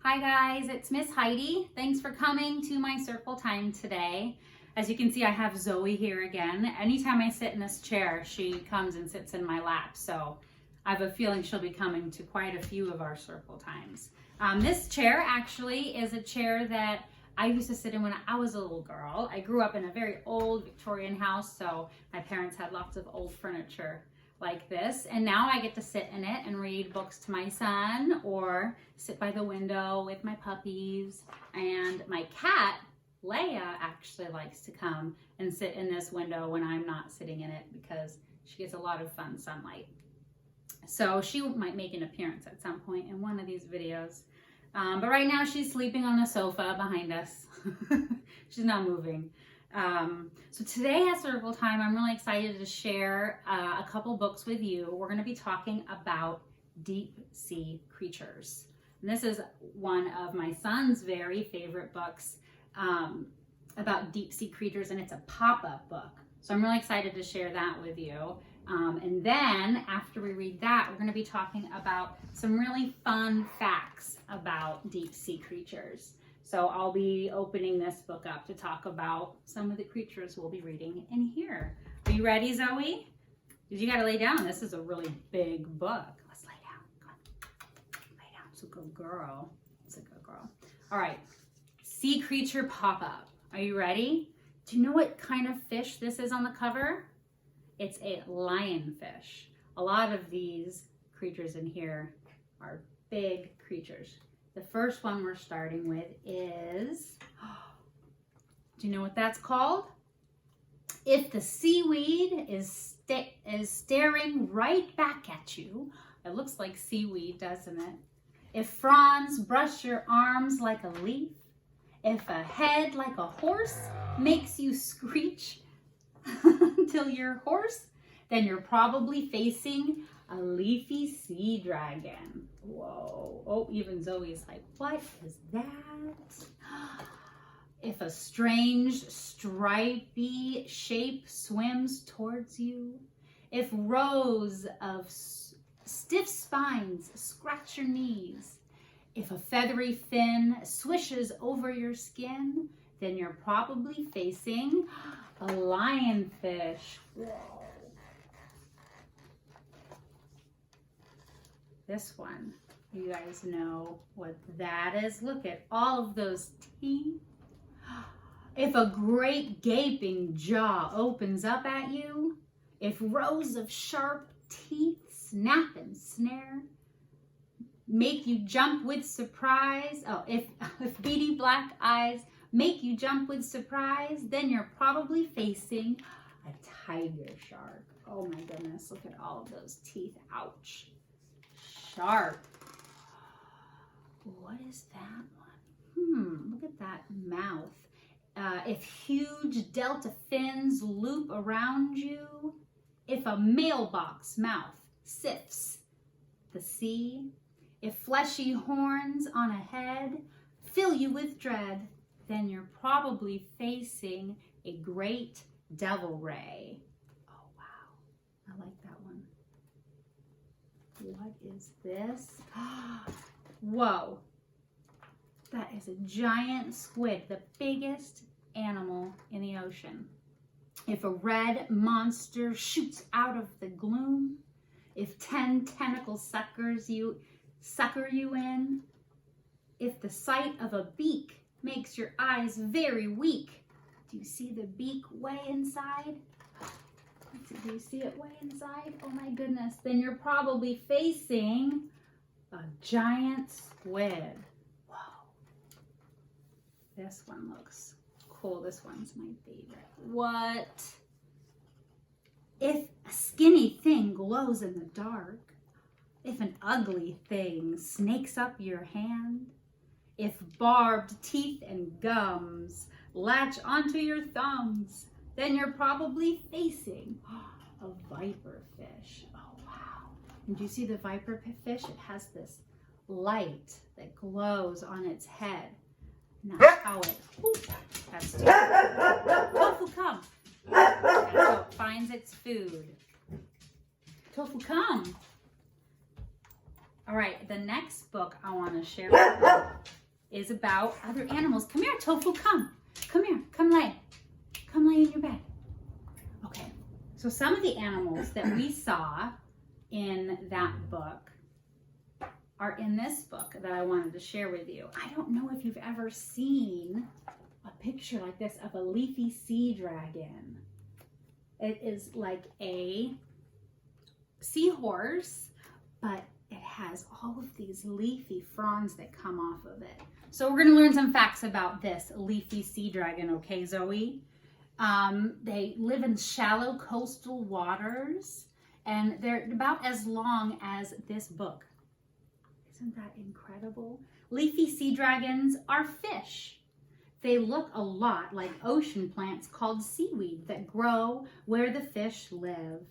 Hi guys, it's Miss Heidi. Thanks for coming to my circle time today. As you can see, I have Zoe here again. Anytime I sit in this chair, she comes and sits in my lap. So I have a feeling she'll be coming to quite a few of our circle times. This chair actually is a chair that I used to sit in when I was a little girl. I grew up in a very old Victorian house, so my parents had lots of old furniture like this, and now I get to sit in it and read books to my son or sit by the window with my puppies. And my cat Leia actually likes to come and sit in this window when I'm not sitting in it because she gets a lot of fun sunlight. So she might make an appearance at some point in one of these videos, but right now she's sleeping on the sofa behind us. She's not moving. So today at Circle Time, I'm really excited to share a couple books with you. We're going to be talking about deep sea creatures. And this is one of my son's very favorite books about deep sea creatures, and it's a pop-up book. So I'm really excited to share that with you. And then after we read that, we're going to be talking about some really fun facts about deep sea creatures. So I'll be opening this book up to talk about some of the creatures we'll be reading in here. Are you ready, Zoe? Because you got to lay down. This is a really big book. Let's lay down. Come on. Lay down. It's a good girl. It's a good girl. All right. Sea creature pop-up. Are you ready? Do you know what kind of fish this is on the cover? It's a lionfish. A lot of these creatures in here are big creatures. The first one we're starting with is, do you know what that's called? If the seaweed is staring right back at you, it looks like seaweed, doesn't it? If fronds brush your arms like a leaf, if a head like a horse makes you screech until you're hoarse, then you're probably facing a leafy sea dragon. Whoa. Oh, even Zoe's like, what is that? If a strange stripy shape swims towards you, if rows of stiff spines scratch your knees, if a feathery fin swishes over your skin, then you're probably facing a lionfish. Whoa. This one, you guys know what that is. Look at all of those teeth. If a great gaping jaw opens up at you, if rows of sharp teeth snap and snare, make you jump with surprise. Oh, if beady black eyes make you jump with surprise, then you're probably facing a tiger shark. Oh my goodness, look at all of those teeth. Ouch. Sharp. What is that one? Look at that mouth. If huge delta fins loop around you, if a mailbox mouth sifts the sea, if fleshy horns on a head fill you with dread, then you're probably facing a great devil ray. Oh wow, I like that one. What is this? Whoa, that is a giant squid, the biggest animal in the ocean. If a red monster shoots out of the gloom, if 10 tentacles sucker you in, if the sight of a beak makes your eyes very weak, do you see the beak way inside? Do you see it way inside? Oh my goodness. Then you're probably facing a giant squid. Whoa. This one looks cool. This one's my favorite. What? If a skinny thing glows in the dark, if an ugly thing snakes up your hand, if barbed teeth and gums latch onto your thumbs, then you're probably facing a viper fish. Oh, wow. And do you see the viper fish? It has this light that glows on its head. And that's how it, that's Tofu, come. That's how it finds its food. Tofu, come. All right, the next book I want to share with you is about other animals. Come here, Tofu, come. Come here, come lay. Come lay in your bed. Okay, so some of the animals that we saw in that book are in this book that I wanted to share with you. I don't know if you've ever seen a picture like this of a leafy sea dragon. It is like a seahorse, but it has all of these leafy fronds that come off of it. So we're gonna learn some facts about this leafy sea dragon, okay, Zoe? They live in shallow coastal waters, and they're about as long as this book. Isn't that incredible? Leafy sea dragons are fish. They look a lot like ocean plants called seaweed that grow where the fish live.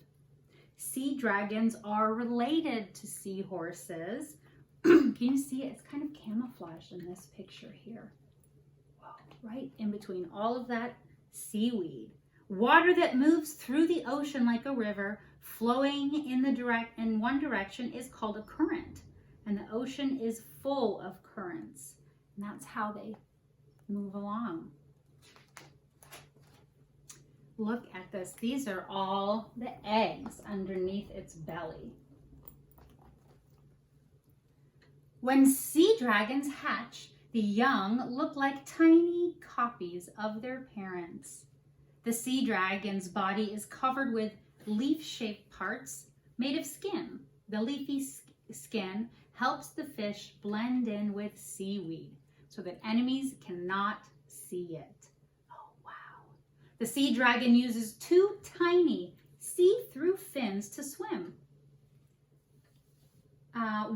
Sea dragons are related to seahorses. Can you see it? It's kind of camouflaged in this picture here. Whoa, right in between all of that seaweed. Water that moves through the ocean like a river, flowing in one direction, is called a current. And the ocean is full of currents. And that's how they move along. Look at this. These are all the eggs underneath its belly. When sea dragons hatch, the young look like tiny copies of their parents. The sea dragon's body is covered with leaf-shaped parts made of skin. The leafy skin helps the fish blend in with seaweed so that enemies cannot see it. Oh, wow. The sea dragon uses two tiny see-through fins to swim.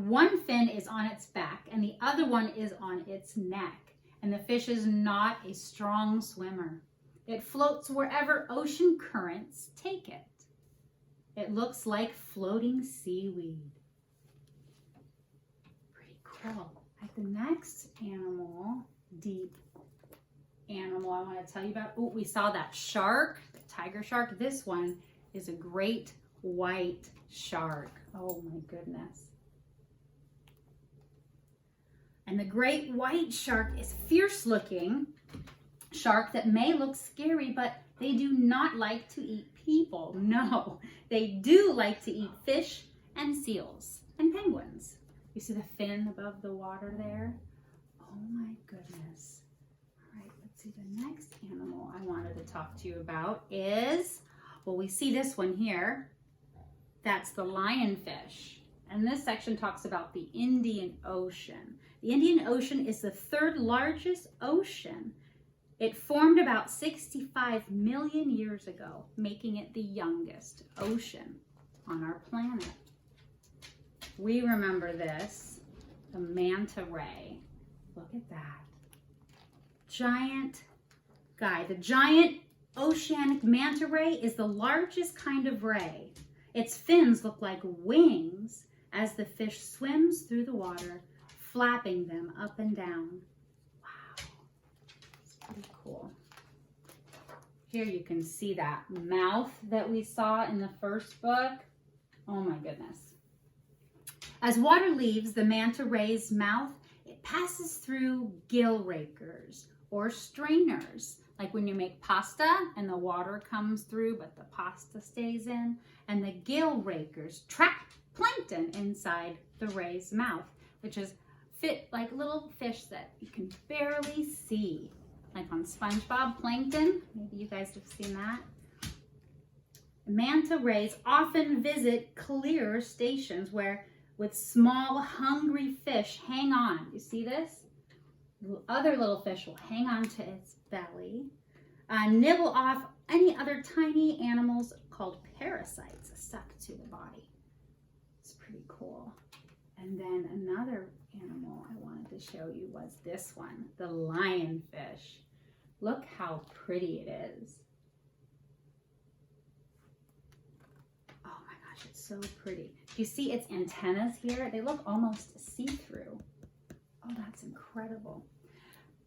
One fin is on its back and the other one is on its neck. And the fish is not a strong swimmer. It floats wherever ocean currents take it. It looks like floating seaweed. Pretty cool. Like the next animal, deep animal I want to tell you about. Oh, we saw that shark, the tiger shark. This one is a great white shark. Oh my goodness. And the great white shark is fierce looking shark that may look scary, but they do not like to eat people. No, they do like to eat fish and seals and penguins. You see the fin above the water there? Oh my goodness. All right, let's see, the next animal I wanted to talk to you about is, well, we see this one here. That's the lionfish. And this section talks about the Indian Ocean. The Indian Ocean is the third largest ocean. It formed about 65 million years ago, making it the youngest ocean on our planet. We remember this, the manta ray. Look at that. Giant guy. The giant oceanic manta ray is the largest kind of ray. Its fins look like wings as the fish swims through the water, flapping them up and down. Wow, it's pretty cool. Here you can see that mouth that we saw in the first book. Oh my goodness. As water leaves the manta ray's mouth, it passes through gill rakers or strainers, like when you make pasta and the water comes through but the pasta stays in, and the gill rakers trap plankton inside the ray's mouth, which is fit like little fish that you can barely see, like on SpongeBob Plankton. Maybe you guys have seen that. Manta rays often visit clear stations where with small hungry fish hang on. You see this? Other little fish will hang on to its belly, nibble off any other tiny animals called parasites stuck to the body. It's pretty cool. And then another animal I wanted to show you was this one, the lionfish. Look how pretty it is. Oh my gosh, it's so pretty. Do you see its antennas here? They look almost see-through. Oh, that's incredible.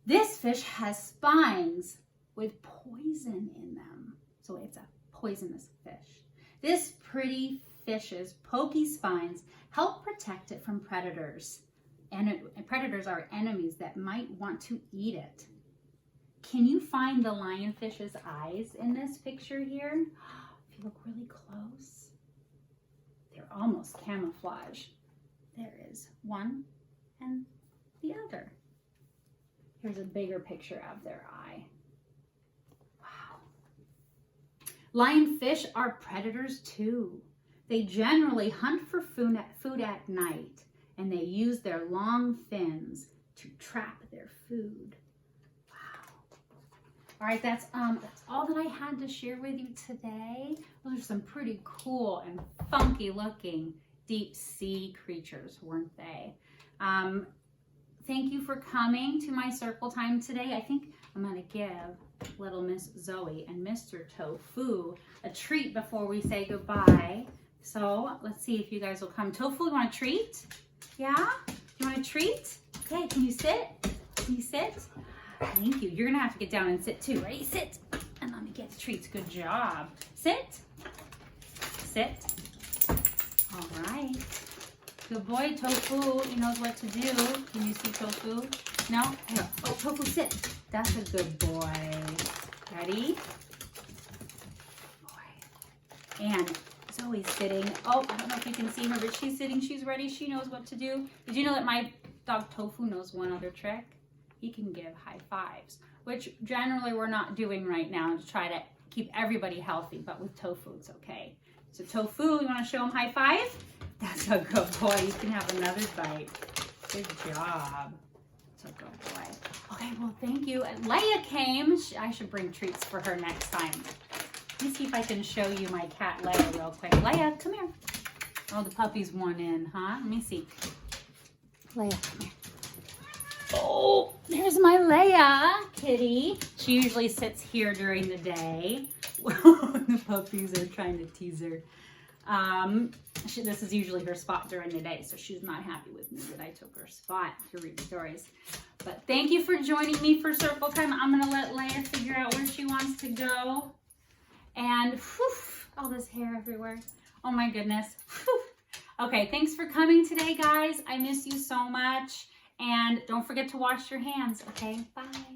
This fish has spines with poison in them. So it's a poisonous fish. This pretty fish's pokey spines help protect it from predators. And predators are enemies that might want to eat it. Can you find the lionfish's eyes in this picture here? If you look really close, they're almost camouflage. There is one and the other. Here's a bigger picture of their eye. Wow. Lionfish are predators too. They generally hunt for food at night, and they use their long fins to trap their food. Wow. All right, that's all that I had to share with you today. Those are some pretty cool and funky looking deep sea creatures, weren't they? Thank you for coming to my circle time today. I think I'm gonna give little Miss Zoe and Mr. Tofu a treat before we say goodbye. So let's see if you guys will come. Tofu, you want a treat? Yeah? You want a treat? Okay, can you sit? Can you sit? Thank you. You're gonna have to get down and sit too. Ready? Sit. And let me get the treats. Good job. Sit. Sit. All right. Good boy, Tofu. He knows what to do. Can you see Tofu? No? Here. Oh, Tofu, sit. That's a good boy. Ready? Boy. And Zoe's sitting. Oh, I don't know if you can see her, but she's sitting. She's ready. She knows what to do. Did you know that my dog Tofu knows one other trick? He can give high fives, which generally we're not doing right now to try to keep everybody healthy, but with Tofu, it's okay. So Tofu, you want to show him high five? That's a good boy. You can have another bite. Good job. That's a good boy. Okay, well, thank you. And Leia came. I should bring treats for her next time. Let me see if I can show you my cat Leia real quick. Leia, come here. Oh, the puppy's one in, huh? Let me see. Leia, come here. Oh, there's my Leia kitty. She usually sits here during the day. The puppies are trying to tease her. This is usually her spot during the day, so she's not happy with me that I took her spot to read stories. But thank you for joining me for circle time. I'm going to let Leia figure out where she wants to go. And whew, all this hair everywhere. Oh my goodness. Whew. Okay, thanks for coming today, guys. I miss you so much. And don't forget to wash your hands, okay? Bye.